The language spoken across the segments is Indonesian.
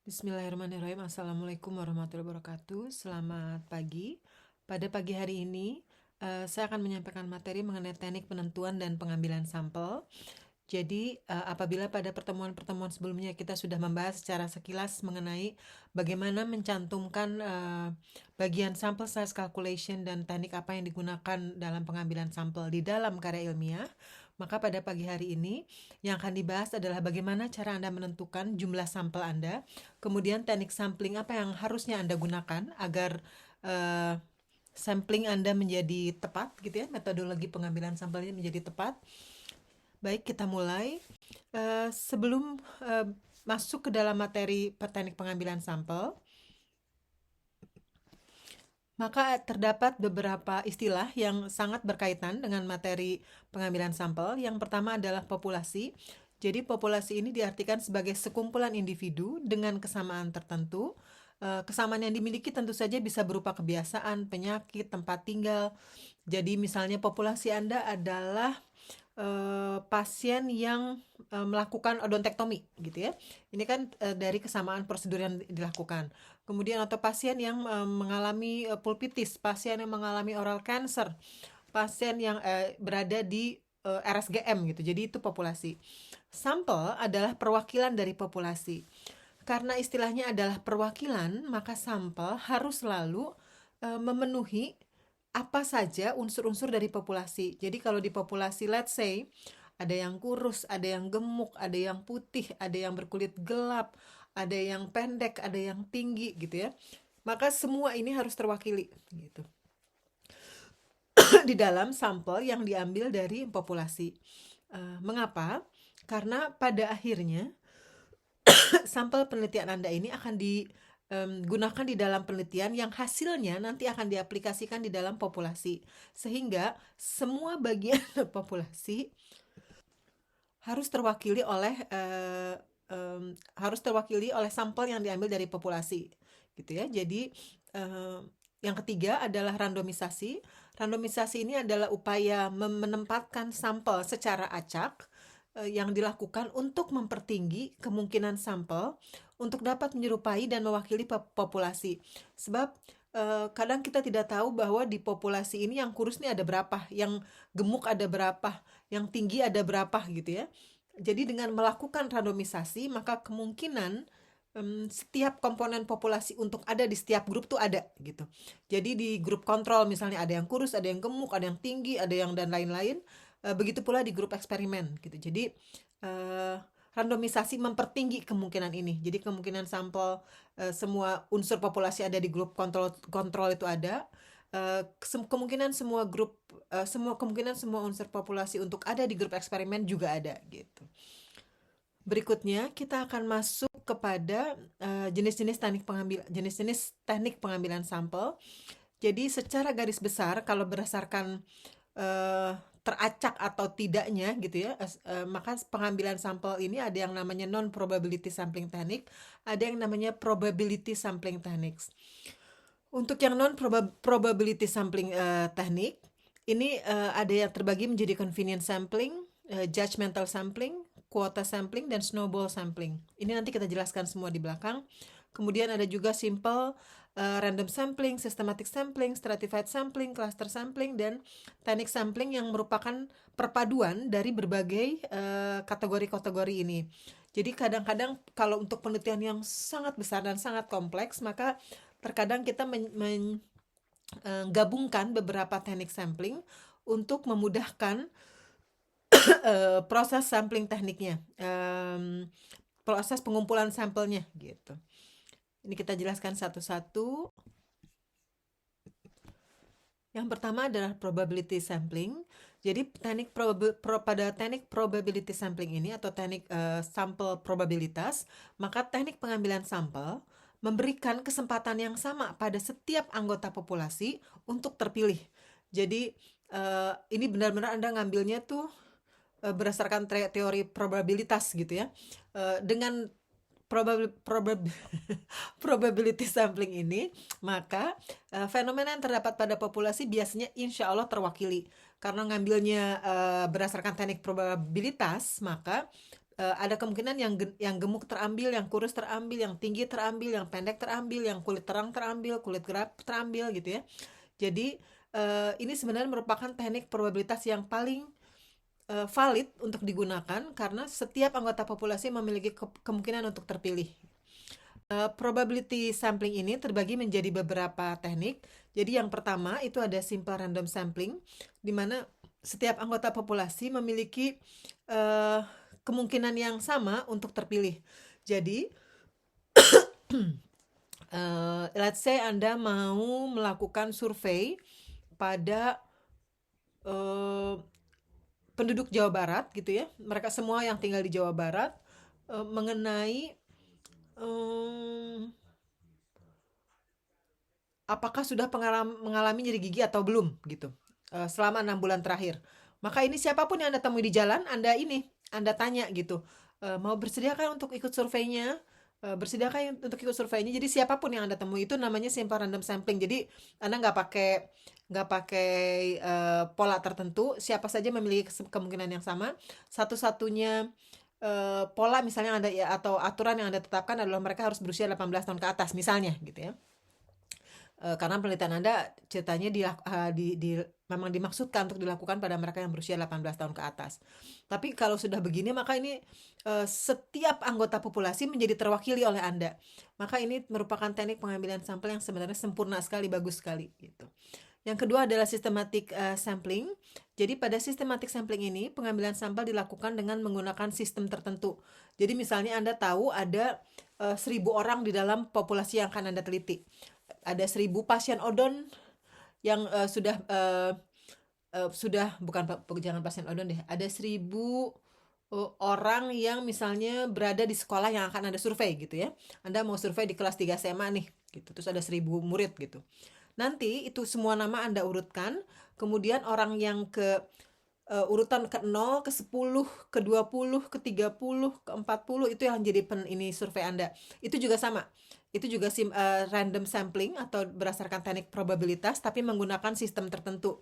Bismillahirrahmanirrahim. Assalamualaikum warahmatullahi wabarakatuh. Selamat pagi. Pada pagi hari ini, saya akan menyampaikan materi mengenai teknik penentuan dan pengambilan sampel. Jadi, apabila pada pertemuan-pertemuan sebelumnya kita sudah membahas secara sekilas mengenai bagaimana mencantumkan bagian sample size calculation dan teknik apa yang digunakan dalam pengambilan sampel di dalam karya ilmiah, maka pada pagi hari ini yang akan dibahas adalah bagaimana cara Anda menentukan jumlah sampel Anda, kemudian teknik sampling apa yang harusnya Anda gunakan agar uh, sampling Anda menjadi tepat, gitu ya, metodologi pengambilan sampelnya menjadi tepat. Baik, kita mulai. Sebelum masuk ke dalam materi teknik pengambilan sampel, maka terdapat beberapa istilah yang sangat berkaitan dengan materi pengambilan sampel. Yang pertama adalah populasi. Jadi populasi ini diartikan sebagai sekumpulan individu dengan kesamaan tertentu. Kesamaan yang dimiliki tentu saja bisa berupa kebiasaan, penyakit, tempat tinggal. Jadi misalnya populasi Anda adalah pasien yang melakukan odontektomi, gitu ya. Ini kan dari kesamaan prosedur yang dilakukan. Kemudian atau pasien yang mengalami pulpitis, pasien yang mengalami oral cancer, pasien yang berada di RSGM gitu. Jadi itu populasi. Sampel adalah perwakilan dari populasi. Karena istilahnya adalah perwakilan, maka sampel harus selalu memenuhi apa saja unsur-unsur dari populasi. Jadi kalau di populasi, let's say, ada yang kurus, ada yang gemuk, ada yang putih, ada yang berkulit gelap, ada yang pendek, ada yang tinggi, gitu ya. Maka semua ini harus terwakili, gitu. Di dalam sampel yang diambil dari populasi. Mengapa? Karena pada akhirnya sampel penelitian Anda ini akan digunakan di dalam penelitian yang hasilnya nanti akan diaplikasikan di dalam populasi. Sehingga semua bagian populasi harus terwakili oleh sampel yang diambil dari populasi, gitu ya. Jadi yang ketiga adalah randomisasi. Randomisasi ini adalah upaya menempatkan sampel secara acak yang dilakukan untuk mempertinggi kemungkinan sampel untuk dapat menyerupai dan mewakili populasi. Sebab kadang kita tidak tahu bahwa di populasi ini yang kurus ini ada berapa, yang gemuk ada berapa, yang tinggi ada berapa, gitu ya. Jadi dengan melakukan randomisasi, maka kemungkinan setiap komponen populasi untuk ada di setiap grup tuh ada, gitu. Jadi di grup kontrol misalnya ada yang kurus, ada yang gemuk, ada yang tinggi, ada yang dan lain-lain. Begitu pula di grup eksperimen, gitu. Jadi randomisasi mempertinggi kemungkinan ini. Jadi kemungkinan sampel semua unsur populasi ada di grup kontrol itu ada. Kemungkinan semua unsur populasi untuk ada di grup eksperimen juga ada, gitu. Berikutnya kita akan masuk kepada jenis-jenis teknik pengambilan sampel. Jadi secara garis besar kalau berdasarkan teracak atau tidaknya, gitu ya, maka pengambilan sampel ini ada yang namanya non probability sampling technique, ada yang namanya probability sampling techniques. Untuk yang non probability sampling technique ini ada yang terbagi menjadi convenience sampling, judgmental sampling, quota sampling, dan snowball sampling. Ini nanti kita jelaskan semua di belakang. Kemudian ada juga simple random sampling, systematic sampling, stratified sampling, cluster sampling, dan teknik sampling yang merupakan perpaduan dari berbagai kategori-kategori ini. Jadi kadang-kadang kalau untuk penelitian yang sangat besar dan sangat kompleks, maka terkadang kita menggabungkan beberapa teknik sampling untuk memudahkan proses sampling tekniknya, proses pengumpulan sampelnya, gitu. Ini kita jelaskan satu-satu. Yang pertama adalah probability sampling. Jadi pada teknik probability sampling ini atau teknik sampel probabilitas, maka teknik pengambilan sampel memberikan kesempatan yang sama pada setiap anggota populasi untuk terpilih. Jadi ini benar-benar Anda ngambilnya tuh berdasarkan teori probabilitas, gitu ya. Dengan probability sampling ini, maka fenomena yang terdapat pada populasi biasanya insya Allah terwakili. Karena ngambilnya berdasarkan teknik probabilitas, maka Ada kemungkinan yang gemuk terambil, yang kurus terambil, yang tinggi terambil, yang pendek terambil, yang kulit terang terambil, kulit gelap terambil gitu ya. Jadi ini sebenarnya merupakan teknik probabilitas yang paling valid untuk digunakan karena setiap anggota populasi memiliki kemungkinan untuk terpilih. Probability sampling ini terbagi menjadi beberapa teknik. Jadi yang pertama itu ada simple random sampling, di mana setiap anggota populasi memiliki kemungkinan yang sama untuk terpilih. Jadi, let's say Anda mau melakukan survei pada penduduk Jawa Barat gitu ya, mereka semua yang tinggal di Jawa Barat mengenai apakah sudah mengalami nyeri gigi atau belum gitu selama 6 bulan terakhir. Maka ini siapapun yang Anda temui di jalan, Anda tanya gitu, mau bersediakah untuk ikut surveinya? Bersediakah untuk ikut surveinya? Jadi siapapun yang Anda temui itu namanya simple random sampling. Jadi Anda nggak pakai pola tertentu, siapa saja memiliki kemungkinan yang sama. Satu-satunya pola misalnya Anda ya, atau aturan yang Anda tetapkan adalah mereka harus berusia 18 tahun ke atas misalnya gitu ya. Karena penelitian Anda ceritanya memang dimaksudkan untuk dilakukan pada mereka yang berusia 18 tahun ke atas. Tapi kalau sudah begini maka ini setiap anggota populasi menjadi terwakili oleh Anda. Maka ini merupakan teknik pengambilan sampel yang sebenarnya sempurna sekali, bagus sekali gitu. Yang kedua adalah systematic sampling. Jadi pada systematic sampling ini pengambilan sampel dilakukan dengan menggunakan sistem tertentu. Jadi misalnya Anda tahu ada 1.000 orang di dalam populasi yang akan Anda teliti. Ada 1.000 pasien odon yang jangan pasien odon deh. Ada 1.000 orang yang misalnya berada di sekolah yang akan Anda survei gitu ya. Anda mau survei di kelas 3 SMA nih gitu. Terus ada 1.000 murid gitu. Nanti itu semua nama Anda urutkan, kemudian orang yang ke urutan ke 0, ke 10, ke 20, ke 30, ke 40 itu yang jadi ini survei Anda. Itu juga sama. Itu juga random sampling atau berdasarkan teknik probabilitas tapi menggunakan sistem tertentu.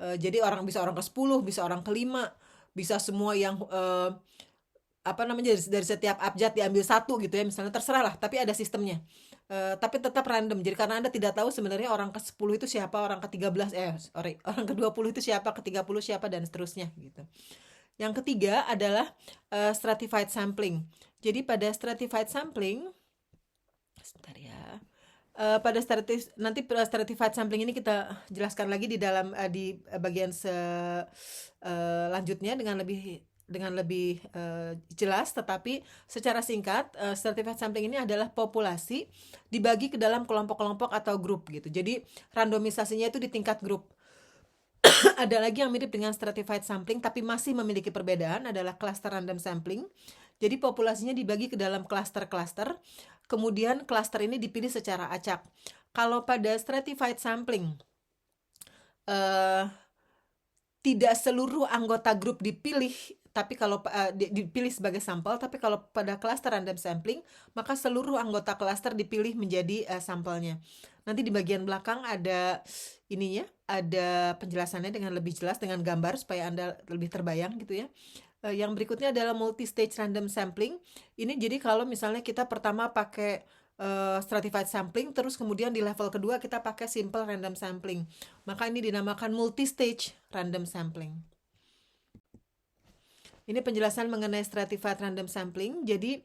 Jadi bisa orang ke 10, bisa orang ke 5, bisa semua yang dari setiap abjad diambil satu gitu ya misalnya, terserah lah, tapi ada sistemnya. Tapi tetap random. Jadi karena Anda tidak tahu sebenarnya orang ke 10 itu siapa, orang ke 13 orang ke 20 itu siapa, ke 30 siapa dan seterusnya gitu. Yang ketiga adalah stratified sampling. Jadi pada stratified sampling sebentar ya. Pada nanti stratified sampling ini kita jelaskan lagi di dalam di bagian selanjutnya dengan lebih jelas, tetapi secara singkat stratified sampling ini adalah populasi dibagi ke dalam kelompok-kelompok atau grup gitu. Jadi randomisasinya itu di tingkat grup. Ada lagi yang mirip dengan stratified sampling tapi masih memiliki perbedaan adalah cluster random sampling. Jadi populasinya dibagi ke dalam cluster-cluster, kemudian cluster ini dipilih secara acak. Kalau pada stratified sampling tidak seluruh anggota grup dipilih, tapi kalau dipilih sebagai sampel, tapi kalau pada cluster random sampling, maka seluruh anggota cluster dipilih menjadi sampelnya. Nanti di bagian belakang ada ininya, ada penjelasannya dengan lebih jelas dengan gambar supaya Anda lebih terbayang gitu ya. Yang berikutnya adalah multi-stage random sampling. Ini jadi kalau misalnya kita pertama pakai stratified sampling, terus kemudian di level kedua kita pakai simple random sampling. Maka ini dinamakan multi-stage random sampling. Ini penjelasan mengenai stratified random sampling. Jadi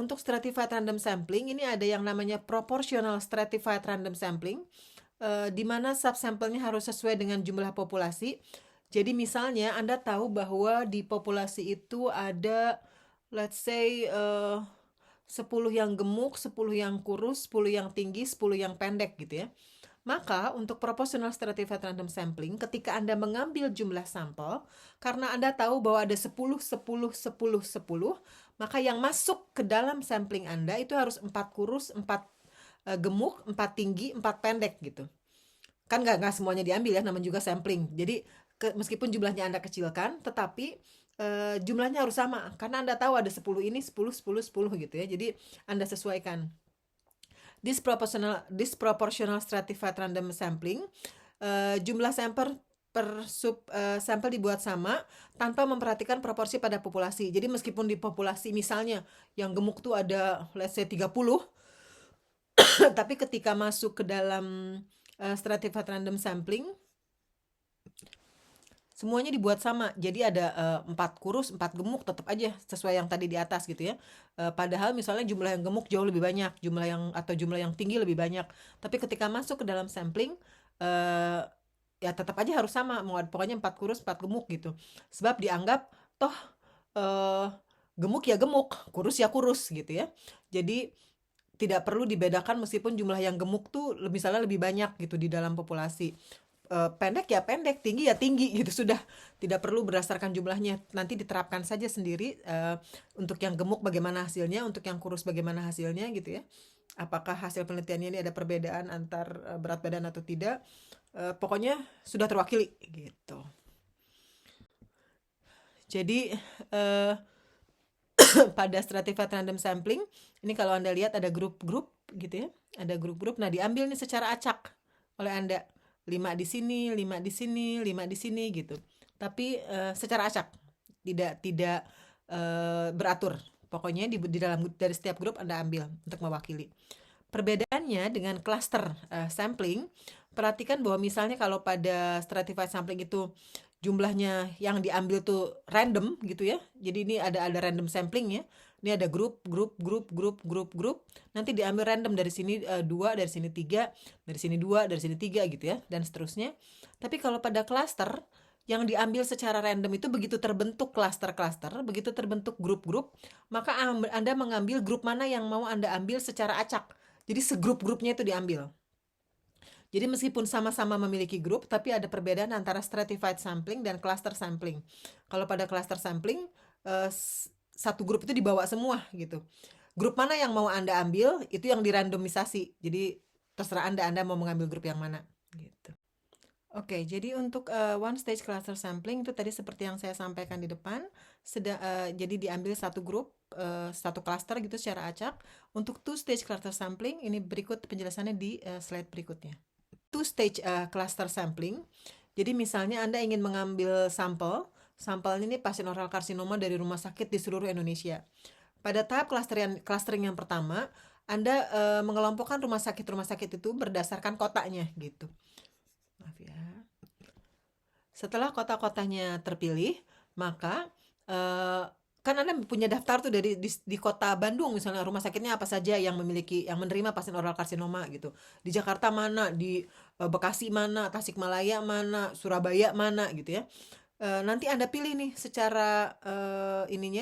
untuk stratified random sampling ini ada yang namanya proportional stratified random sampling, di mana subsampelnya harus sesuai dengan jumlah populasi. Jadi misalnya Anda tahu bahwa di populasi itu ada let's say 10 yang gemuk, 10 yang kurus, 10 yang tinggi, 10 yang pendek gitu ya. Maka untuk proportional stratified random sampling, ketika Anda mengambil jumlah sampel, karena Anda tahu bahwa ada 10, 10, 10, 10, maka yang masuk ke dalam sampling Anda itu harus 4 kurus, 4 gemuk, 4 tinggi, 4 pendek gitu. Kan nggak semuanya diambil ya, namanya juga sampling. Jadi meskipun jumlahnya Anda kecilkan, tetapi jumlahnya harus sama. Karena Anda tahu ada 10 ini, 10, 10, 10 gitu ya. Jadi Anda sesuaikan. Disproportional stratified random sampling, jumlah sampel sampel dibuat sama tanpa memperhatikan proporsi pada populasi. Jadi meskipun di populasi misalnya yang gemuk tuh ada let's say 30, tapi ketika masuk ke dalam stratified random sampling semuanya dibuat sama. Jadi ada 4 kurus, 4 gemuk, tetap aja sesuai yang tadi di atas gitu ya. Padahal misalnya jumlah yang gemuk jauh lebih banyak, jumlah yang tinggi lebih banyak. Tapi ketika masuk ke dalam sampling eh, ya tetap aja harus sama. Pokoknya 4 kurus, 4 gemuk gitu. Sebab dianggap toh eh, gemuk ya gemuk, kurus ya kurus gitu ya. Jadi tidak perlu dibedakan meskipun jumlah yang gemuk tuh misalnya lebih banyak gitu di dalam populasi. Pendek ya pendek, tinggi ya tinggi gitu, sudah tidak perlu berdasarkan jumlahnya. Nanti diterapkan saja sendiri untuk yang gemuk bagaimana hasilnya, untuk yang kurus bagaimana hasilnya gitu ya. Apakah hasil penelitiannya ini ada perbedaan antar berat badan atau tidak. Pokoknya sudah terwakili gitu. Jadi pada stratified random sampling ini kalau Anda lihat ada grup-grup gitu ya, ada grup-grup. Nah, diambil nih secara acak oleh Anda, 5 di sini, 5 di sini, 5 di sini gitu. Tapi secara acak, tidak beratur. Pokoknya di dalam dari setiap grup Anda ambil untuk mewakili. Perbedaannya dengan cluster sampling, perhatikan bahwa misalnya kalau pada stratified sampling itu jumlahnya yang diambil tuh random gitu ya. Jadi ini ada random sampling ya. Ini ada grup. Nanti diambil random dari sini 2, dari sini 3, dari sini 2, dari sini 3 gitu ya, dan seterusnya. Tapi kalau pada cluster yang diambil secara random itu begitu terbentuk cluster-cluster, begitu terbentuk grup-grup, maka Anda mengambil grup mana yang mau Anda ambil secara acak. Jadi segrup-grupnya itu diambil. Jadi meskipun sama-sama memiliki grup, tapi ada perbedaan antara stratified sampling dan cluster sampling. Kalau pada cluster sampling, satu grup itu dibawa semua gitu. Grup mana yang mau Anda ambil, itu yang dirandomisasi. Jadi terserah Anda mau mengambil grup yang mana gitu. Oke, jadi untuk one stage cluster sampling itu tadi seperti yang saya sampaikan di depan, jadi diambil satu grup, satu cluster gitu secara acak. Untuk two stage cluster sampling, ini berikut penjelasannya di slide berikutnya. Two stage cluster sampling, jadi misalnya Anda ingin mengambil sampel ini pasien oral karsinoma dari rumah sakit di seluruh Indonesia. Pada tahap clustering yang pertama, Anda mengelompokkan rumah sakit itu berdasarkan kotanya gitu. Maaf ya. Setelah kota-kotanya terpilih, maka kan Anda punya daftar tuh di kota Bandung misalnya rumah sakitnya apa saja yang menerima pasien oral karsinoma gitu. Di Jakarta mana, di Bekasi mana, Tasikmalaya mana, Surabaya mana gitu ya. Nanti Anda pilih nih secara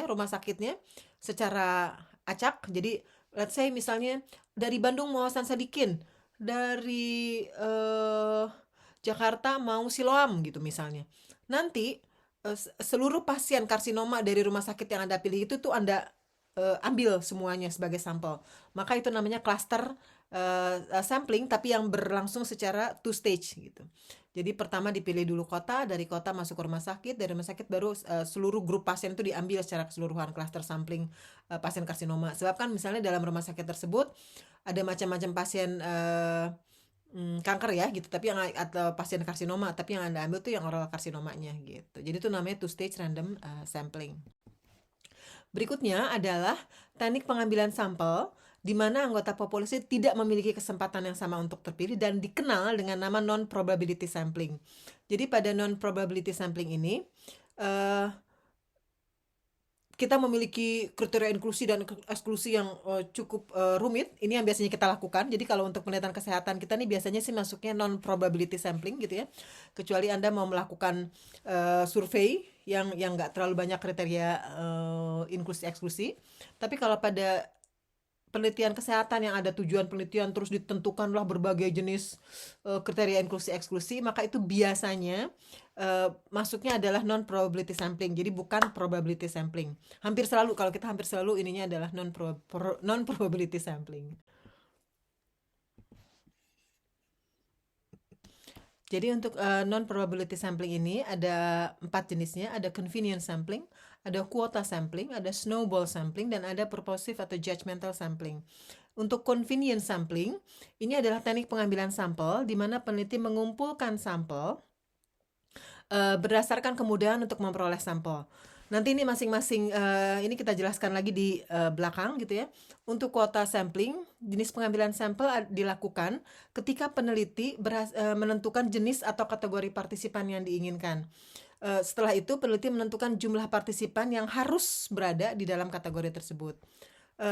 rumah sakitnya secara acak. Jadi let's say misalnya dari Bandung mau Hasan Sadikin, dari Jakarta mau Siloam gitu misalnya. Nanti seluruh pasien karsinoma dari rumah sakit yang Anda pilih itu tuh Anda ambil semuanya sebagai sampel. Maka itu namanya cluster sampling, tapi yang berlangsung secara two stage gitu. Jadi pertama dipilih dulu kota, dari kota masuk ke rumah sakit, dari rumah sakit baru seluruh grup pasien itu diambil secara keseluruhan cluster sampling pasien karsinoma. Sebab kan misalnya dalam rumah sakit tersebut ada macam-macam pasien kanker ya gitu, tapi atau pasien karsinoma, tapi yang Anda ambil tuh yang oral karsinomanya gitu. Jadi itu namanya two stage random sampling. Berikutnya adalah teknik pengambilan sampel di mana anggota populasi tidak memiliki kesempatan yang sama untuk terpilih dan dikenal dengan nama non-probability sampling. Jadi pada non-probability sampling ini kita memiliki kriteria inklusi dan eksklusi yang cukup rumit. Ini yang biasanya kita lakukan. Jadi kalau untuk penelitian kesehatan kita nih biasanya sih masuknya non-probability sampling gitu ya. Kecuali Anda mau melakukan survei yang nggak terlalu banyak kriteria inklusi eksklusi. Tapi kalau pada penelitian kesehatan yang ada tujuan penelitian terus ditentukanlah berbagai jenis kriteria inklusi eksklusi, maka itu biasanya masuknya adalah non probability sampling, jadi bukan probability sampling. Hampir selalu ininya adalah non probability sampling. Jadi untuk non probability sampling ini ada 4 jenisnya, ada convenience sampling, ada quota sampling, ada snowball sampling, dan ada purposive atau judgmental sampling. Untuk convenience sampling, ini adalah teknik pengambilan sampel di mana peneliti mengumpulkan sampel berdasarkan kemudahan untuk memperoleh sampel. Nanti ini masing-masing ini kita jelaskan lagi di belakang gitu ya. Untuk kuota sampling, jenis pengambilan sampel dilakukan ketika peneliti menentukan jenis atau kategori partisipan yang diinginkan. Setelah itu peneliti menentukan jumlah partisipan yang harus berada di dalam kategori tersebut.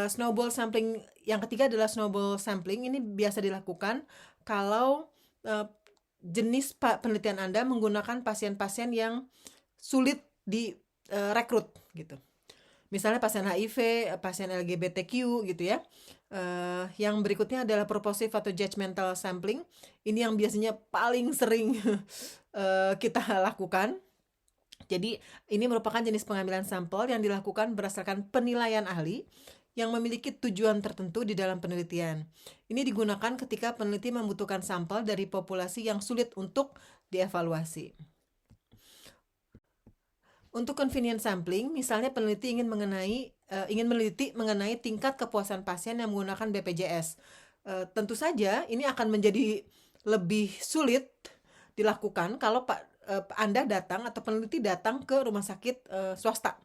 Snowball sampling yang ketiga adalah snowball sampling. Ini biasa dilakukan kalau jenis penelitian Anda menggunakan pasien-pasien yang sulit direkrut gitu. Misalnya pasien HIV, pasien LGBTQ gitu ya. Yang berikutnya adalah purposive atau judgmental sampling. Ini yang biasanya paling sering kita lakukan. Jadi ini merupakan jenis pengambilan sampel yang dilakukan berdasarkan penilaian ahli yang memiliki tujuan tertentu di dalam penelitian. Ini digunakan ketika peneliti membutuhkan sampel dari populasi yang sulit untuk dievaluasi. Untuk convenience sampling, misalnya peneliti ingin meneliti mengenai tingkat kepuasan pasien yang menggunakan BPJS. Tentu saja ini akan menjadi lebih sulit dilakukan kalau Anda datang atau peneliti datang ke rumah sakit swasta.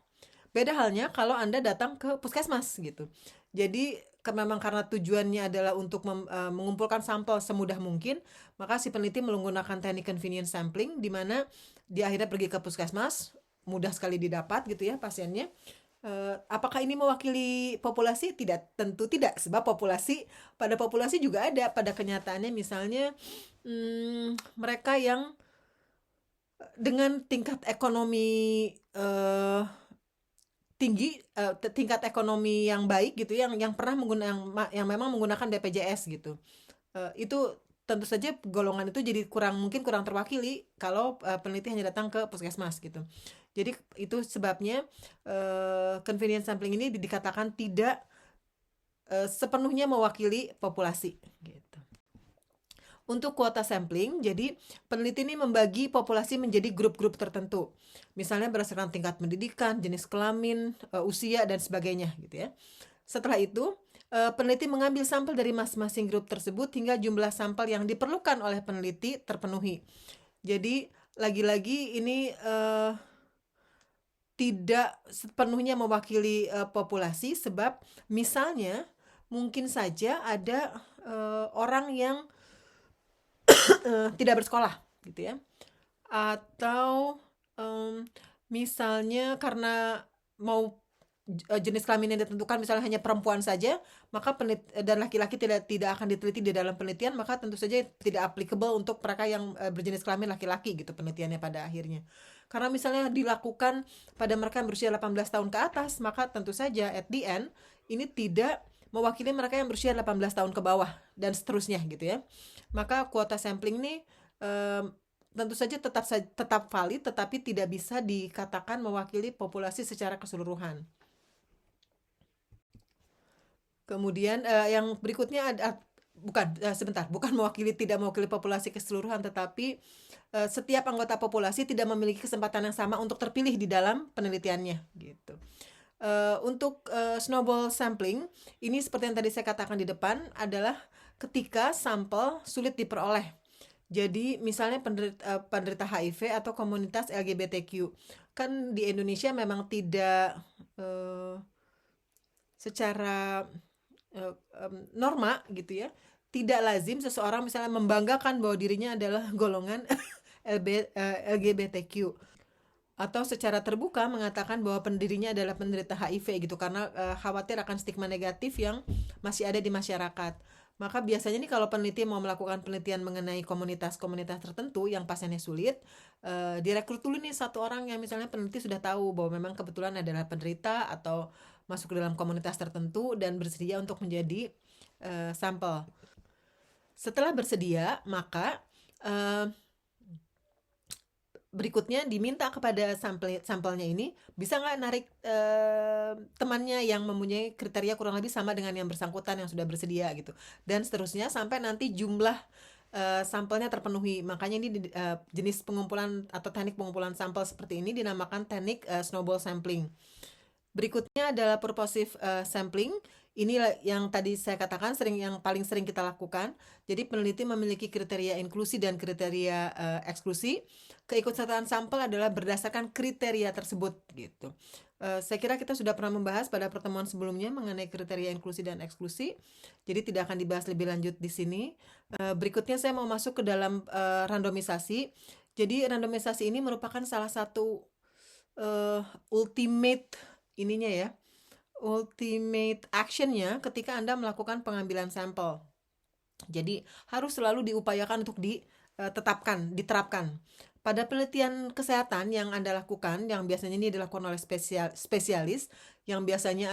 Beda halnya kalau Anda datang ke puskesmas gitu. Jadi memang karena tujuannya adalah untuk mengumpulkan sampel semudah mungkin, maka si peneliti menggunakan teknik convenience sampling di mana dia akhirnya pergi ke puskesmas, mudah sekali didapat gitu ya pasiennya. Apakah ini mewakili populasi? Tidak, tentu tidak, sebab pada populasi juga ada pada kenyataannya misalnya mereka yang dengan tingkat ekonomi tinggi, tingkat ekonomi yang baik gitu, yang pernah yang memang menggunakan BPJS gitu. Itu tentu saja golongan itu jadi mungkin kurang terwakili kalau peneliti hanya datang ke puskesmas gitu. Jadi itu sebabnya convenience sampling ini dikatakan tidak sepenuhnya mewakili populasi gitu. Untuk kuota sampling, jadi peneliti ini membagi populasi menjadi grup-grup tertentu. Misalnya berdasarkan tingkat pendidikan, jenis kelamin, usia, dan sebagainya gitu ya. Setelah itu, peneliti mengambil sampel dari masing-masing grup tersebut hingga jumlah sampel yang diperlukan oleh peneliti terpenuhi. Jadi, lagi-lagi ini tidak sepenuhnya mewakili populasi, sebab misalnya mungkin saja ada orang yang tidak bersekolah gitu ya, atau misalnya karena mau jenis kelamin yang ditentukan misalnya hanya perempuan saja, maka dan laki-laki tidak akan diteliti di dalam penelitian, maka tentu saja tidak applicable untuk mereka yang berjenis kelamin laki-laki gitu penelitiannya pada akhirnya. Karena misalnya dilakukan pada mereka yang berusia 18 tahun ke atas, maka tentu saja at the end ini tidak mewakili mereka yang berusia 18 tahun ke bawah dan seterusnya gitu ya. Maka kuota sampling ini tentu saja tetap valid, tetapi tidak bisa dikatakan mewakili populasi secara keseluruhan. Kemudian yang berikutnya bukan tidak mewakili populasi keseluruhan, tetapi setiap anggota populasi tidak memiliki kesempatan yang sama untuk terpilih di dalam penelitiannya gitu. Untuk snowball sampling, ini seperti yang tadi saya katakan di depan adalah ketika sampel sulit diperoleh. Jadi misalnya penderita HIV atau komunitas LGBTQ. Kan di Indonesia memang tidak secara norma gitu ya, tidak lazim seseorang misalnya membanggakan bahwa dirinya adalah golongan LGBTQ atau secara terbuka mengatakan bahwa pendirinya adalah penderita HIV gitu, karena khawatir akan stigma negatif yang masih ada di masyarakat. Maka biasanya nih kalau peneliti mau melakukan penelitian mengenai komunitas-komunitas tertentu yang pasiennya sulit, direkrut dulu nih satu orang yang misalnya peneliti sudah tahu bahwa memang kebetulan adalah penderita atau masuk ke dalam komunitas tertentu dan bersedia untuk menjadi sampel. Setelah bersedia, maka berikutnya diminta kepada sampelnya ini bisa nggak narik temannya yang mempunyai kriteria kurang lebih sama dengan yang bersangkutan yang sudah bersedia gitu, dan seterusnya sampai nanti jumlah sampelnya terpenuhi. Makanya ini jenis pengumpulan atau teknik pengumpulan sampel seperti ini dinamakan teknik snowball sampling. Berikutnya adalah purposive sampling. Inilah yang tadi saya katakan yang paling sering kita lakukan. Jadi peneliti memiliki kriteria inklusi dan kriteria eksklusi. Keikutsertaan sampel adalah berdasarkan kriteria tersebut gitu. Saya kira kita sudah pernah membahas pada pertemuan sebelumnya mengenai kriteria inklusi dan eksklusi. Jadi tidak akan dibahas lebih lanjut di sini. Berikutnya saya mau masuk ke dalam randomisasi. Jadi randomisasi ini merupakan salah satu ultimate ininya ya, ultimate actionnya ketika Anda melakukan pengambilan sampel. Jadi harus selalu diupayakan untuk diterapkan. Pada penelitian kesehatan yang Anda lakukan, yang biasanya ini dilakukan oleh spesialis, yang biasanya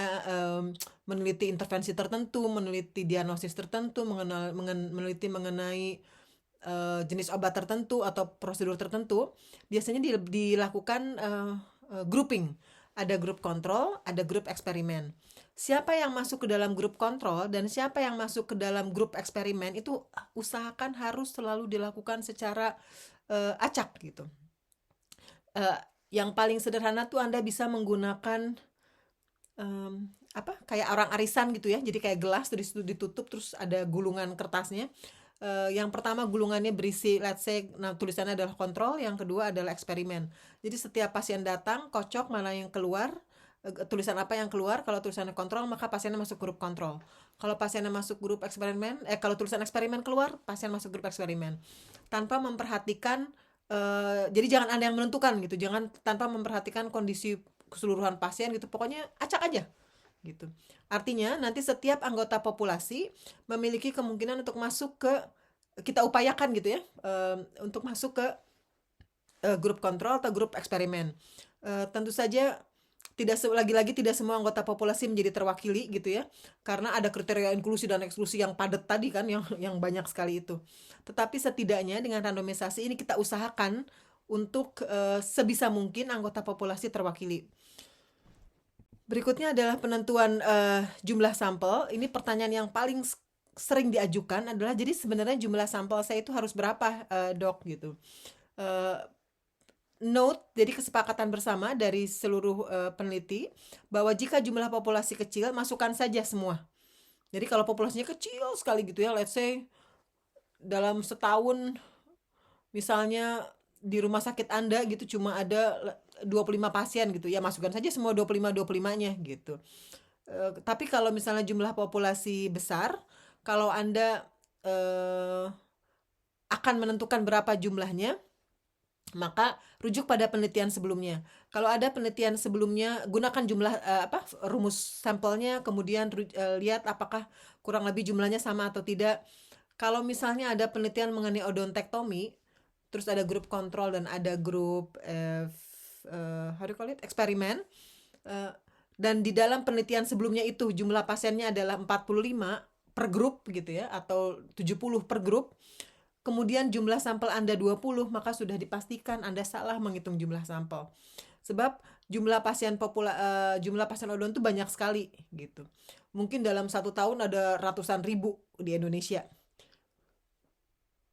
meneliti intervensi tertentu, meneliti diagnosis tertentu, meneliti mengenai jenis obat tertentu atau prosedur tertentu, biasanya dilakukan grouping. Ada grup kontrol, ada grup eksperimen. Siapa yang masuk ke dalam grup kontrol dan siapa yang masuk ke dalam grup eksperimen itu usahakan harus selalu dilakukan secara acak gitu. Yang paling sederhana tuh Anda bisa menggunakan kayak orang arisan gitu ya. Jadi kayak gelas terus ditutup terus ada gulungan kertasnya. Yang pertama gulungannya berisi, let's say, tulisannya adalah kontrol, yang kedua adalah eksperimen. Jadi setiap pasien datang, kocok mana yang keluar, tulisan apa yang keluar. Kalau tulisannya kontrol, maka pasiennya masuk grup kontrol. Kalau pasiennya masuk grup eksperimen, kalau tulisan eksperimen keluar, pasien masuk grup eksperimen. Tanpa memperhatikan, jadi jangan Anda yang menentukan gitu, jangan tanpa memperhatikan kondisi keseluruhan pasien gitu, pokoknya acak aja gitu. Artinya nanti setiap anggota populasi memiliki kemungkinan untuk masuk ke, kita upayakan gitu ya, untuk masuk ke grup kontrol atau grup eksperimen. Tentu saja lagi-lagi tidak semua anggota populasi menjadi terwakili gitu ya, karena ada kriteria inklusi dan eksklusi yang padat tadi kan, yang banyak sekali itu. Tetapi setidaknya dengan randomisasi ini kita usahakan untuk sebisa mungkin anggota populasi terwakili. Berikutnya adalah penentuan jumlah sampel. Ini pertanyaan yang paling sering diajukan adalah, jadi sebenarnya jumlah sampel saya itu harus berapa, dok gitu. Note, jadi kesepakatan bersama dari seluruh peneliti bahwa jika jumlah populasi kecil, masukkan saja semua. Jadi kalau populasinya kecil sekali gitu ya, let's say dalam setahun misalnya di rumah sakit Anda gitu cuma ada 25 pasien gitu ya, masukkan saja semua 25-25-nya gitu. Tapi kalau misalnya jumlah populasi besar, kalau Anda akan menentukan berapa jumlahnya, maka rujuk pada penelitian sebelumnya. Kalau ada penelitian sebelumnya, gunakan jumlah rumus sampelnya, kemudian lihat apakah kurang lebih jumlahnya sama atau tidak. Kalau misalnya ada penelitian mengenai odontektomi, terus ada grup kontrol dan ada grup eksperimen, dan di dalam penelitian sebelumnya itu jumlah pasiennya adalah 45 per grup gitu ya, atau 70 per grup, kemudian jumlah sampel Anda 20, maka sudah dipastikan Anda salah menghitung jumlah sampel. Sebab jumlah pasien odon itu banyak sekali gitu. Mungkin dalam 1 tahun ada ratusan ribu di Indonesia.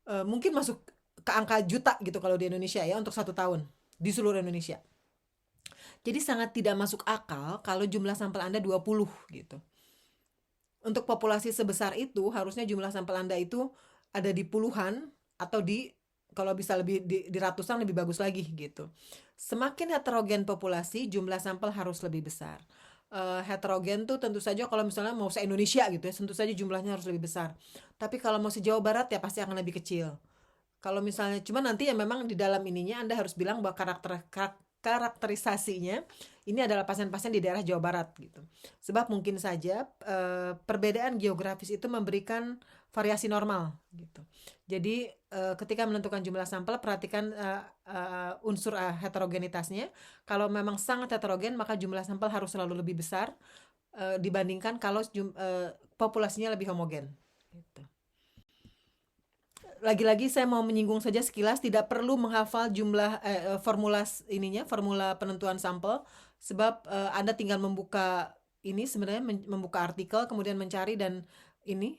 Mungkin masuk ke angka juta gitu kalau di Indonesia ya, untuk 1 tahun di seluruh Indonesia. Jadi sangat tidak masuk akal kalau jumlah sampel Anda 20 gitu. Untuk populasi sebesar itu harusnya jumlah sampel Anda itu ada di puluhan atau kalau bisa lebih di ratusan lebih bagus lagi gitu. Semakin heterogen populasi, jumlah sampel harus lebih besar. Heterogen tuh tentu saja kalau misalnya mau se-Indonesia gitu ya, tentu saja jumlahnya harus lebih besar. Tapi kalau mau se-Jawa Barat ya pasti akan lebih kecil. Kalau misalnya cuma nanti ya memang di dalam ininya Anda harus bilang bahwa karakterisasinya ini adalah pasien-pasien di daerah Jawa Barat gitu. Sebab mungkin saja perbedaan geografis itu memberikan variasi normal gitu. Jadi ketika menentukan jumlah sampel, perhatikan unsur heterogenitasnya. Kalau memang sangat heterogen, maka jumlah sampel harus selalu lebih besar dibandingkan kalau populasinya lebih homogen gitu. Lagi-lagi saya mau menyinggung saja sekilas, tidak perlu menghafal jumlah formula penentuan sampel, sebab Anda tinggal membuka ini, sebenarnya membuka artikel kemudian mencari dan ini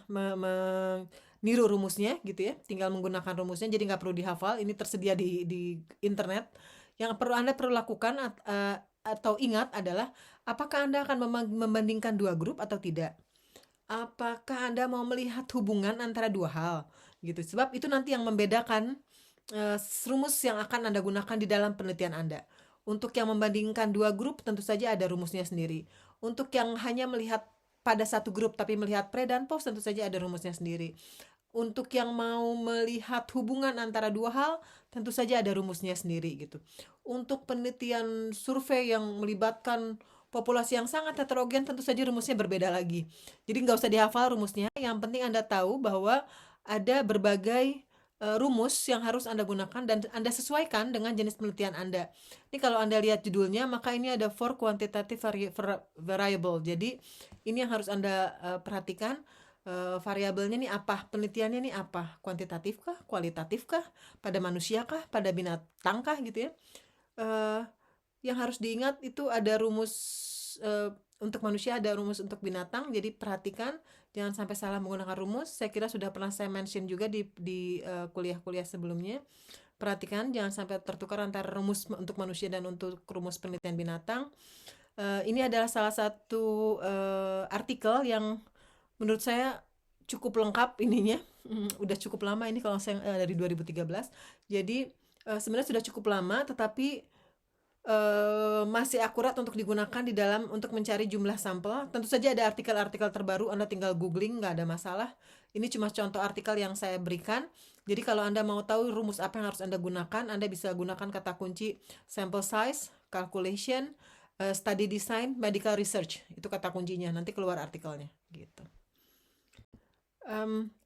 meniru rumusnya gitu ya, tinggal menggunakan rumusnya, jadi nggak perlu dihafal. Ini tersedia di internet. Yang Anda perlu lakukan atau ingat adalah Apakah Anda akan membandingkan dua grup atau tidak? Apakah Anda mau melihat hubungan antara dua hal? Gitu. Sebab itu nanti yang membedakan rumus yang akan Anda gunakan di dalam penelitian Anda. Untuk yang membandingkan dua grup, tentu saja ada rumusnya sendiri. Untuk yang hanya melihat pada satu grup tapi melihat pre dan post, tentu saja ada rumusnya sendiri. Untuk yang mau melihat hubungan antara dua hal, tentu saja ada rumusnya sendiri gitu. Untuk penelitian survei yang melibatkan populasi yang sangat heterogen, tentu saja rumusnya berbeda lagi. Jadi nggak usah dihafal rumusnya, yang penting Anda tahu bahwa ada berbagai rumus yang harus Anda gunakan dan Anda sesuaikan dengan jenis penelitian Anda. Ini kalau Anda lihat judulnya, maka ini ada for quantitative variable. Jadi ini yang harus Anda perhatikan. Variabelnya nih apa, penelitiannya nih apa, kuantitatif kah, kualitatif kah, pada manusia kah, pada binatang kah gitu ya. Yang harus diingat itu ada rumus untuk manusia, ada rumus untuk binatang, jadi perhatikan jangan sampai salah menggunakan rumus. Saya kira sudah pernah saya mention juga di kuliah-kuliah sebelumnya. Perhatikan jangan sampai tertukar antara rumus untuk manusia dan untuk rumus penelitian binatang. Ini adalah salah satu artikel yang menurut saya cukup lengkap ininya. Udah cukup lama ini kalau saya dari 2013. Jadi sebenarnya sudah cukup lama, tetapi masih akurat untuk digunakan di dalam untuk mencari jumlah sampel. Tentu saja ada artikel-artikel terbaru, Anda tinggal googling, nggak ada masalah. Ini cuma contoh artikel yang saya berikan. Jadi kalau Anda mau tahu rumus apa yang harus Anda gunakan, Anda bisa gunakan kata kunci sample size, calculation, study design, medical research. Itu kata kuncinya, nanti keluar artikelnya gitu.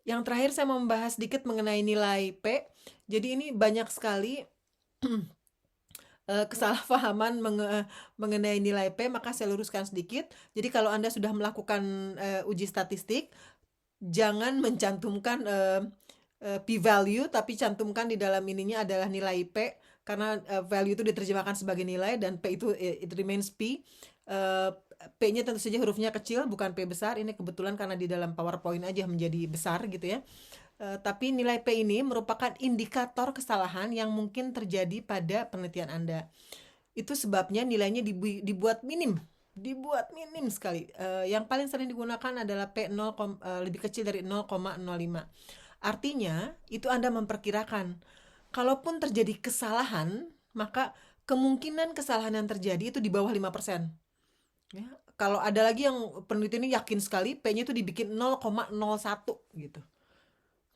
Yang terakhir saya mau membahas sedikit mengenai nilai P. Jadi ini banyak sekali kesalahpahaman mengenai nilai P, maka saya luruskan sedikit. Jadi kalau Anda sudah melakukan uji statistik, jangan mencantumkan p-value, tapi cantumkan di dalam ininya adalah nilai P, karena value itu diterjemahkan sebagai nilai dan P itu it remains P. P-nya tentu saja hurufnya kecil, bukan P besar. Ini kebetulan karena di dalam PowerPoint aja menjadi besar gitu ya. Tapi nilai P ini merupakan indikator kesalahan yang mungkin terjadi pada penelitian Anda. Itu sebabnya nilainya dibuat minim sekali. Yang paling sering digunakan adalah P lebih kecil dari 0,05. Artinya, itu Anda memperkirakan. Kalaupun terjadi kesalahan, maka kemungkinan kesalahan yang terjadi itu di bawah 5%. Ya, kalau ada lagi yang peneliti ini yakin sekali, P-nya itu dibikin 0,01 gitu.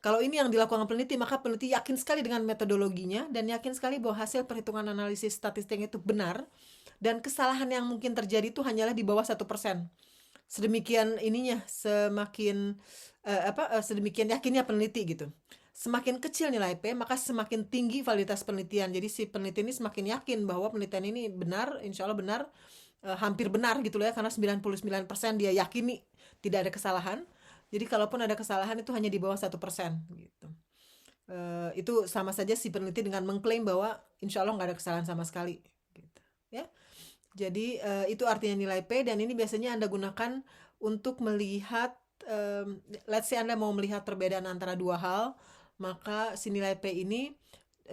Kalau ini yang dilakukan peneliti, maka peneliti yakin sekali dengan metodologinya dan yakin sekali bahwa hasil perhitungan analisis statistiknya itu benar dan kesalahan yang mungkin terjadi itu hanyalah di bawah 1%. Sedemikian ininya, sedemikian yakinnya peneliti gitu. Semakin kecil nilai P, maka semakin tinggi validitas penelitian. Jadi si peneliti ini semakin yakin bahwa penelitian ini benar, insya Allah benar, hampir benar gitu ya, karena 99% dia yakini tidak ada kesalahan. Jadi kalaupun ada kesalahan itu hanya di bawah 1% gitu. Itu sama saja si peneliti dengan mengklaim bahwa insya Allah nggak ada kesalahan sama sekali gitu ya. Jadi itu artinya nilai P, dan ini biasanya Anda gunakan untuk melihat let's say Anda mau melihat perbedaan antara dua hal, maka si nilai P ini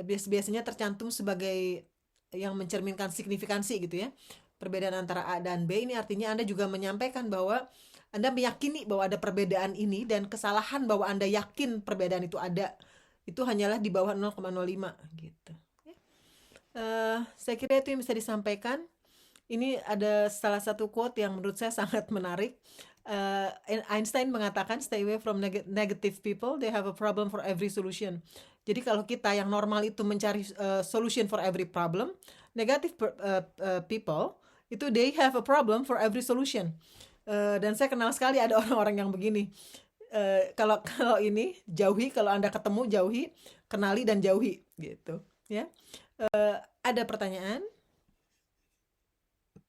biasanya tercantum sebagai yang mencerminkan signifikansi gitu ya. Perbedaan antara A dan B ini artinya Anda juga menyampaikan bahwa Anda meyakini bahwa ada perbedaan ini, dan kesalahan bahwa Anda yakin perbedaan itu ada, itu hanyalah di bawah 0,05 gitu. Saya kira itu yang bisa disampaikan. Ini ada salah satu quote yang menurut saya sangat menarik. Einstein mengatakan, stay away from negative people, they have a problem for every solution. Jadi kalau kita yang normal itu mencari solution for every problem, negative people itu they have a problem for every solution. Dan saya kenal sekali ada orang-orang yang begini. Kalau ini jauhi, kalau Anda ketemu jauhi, kenali dan jauhi gitu ya. Ada pertanyaan?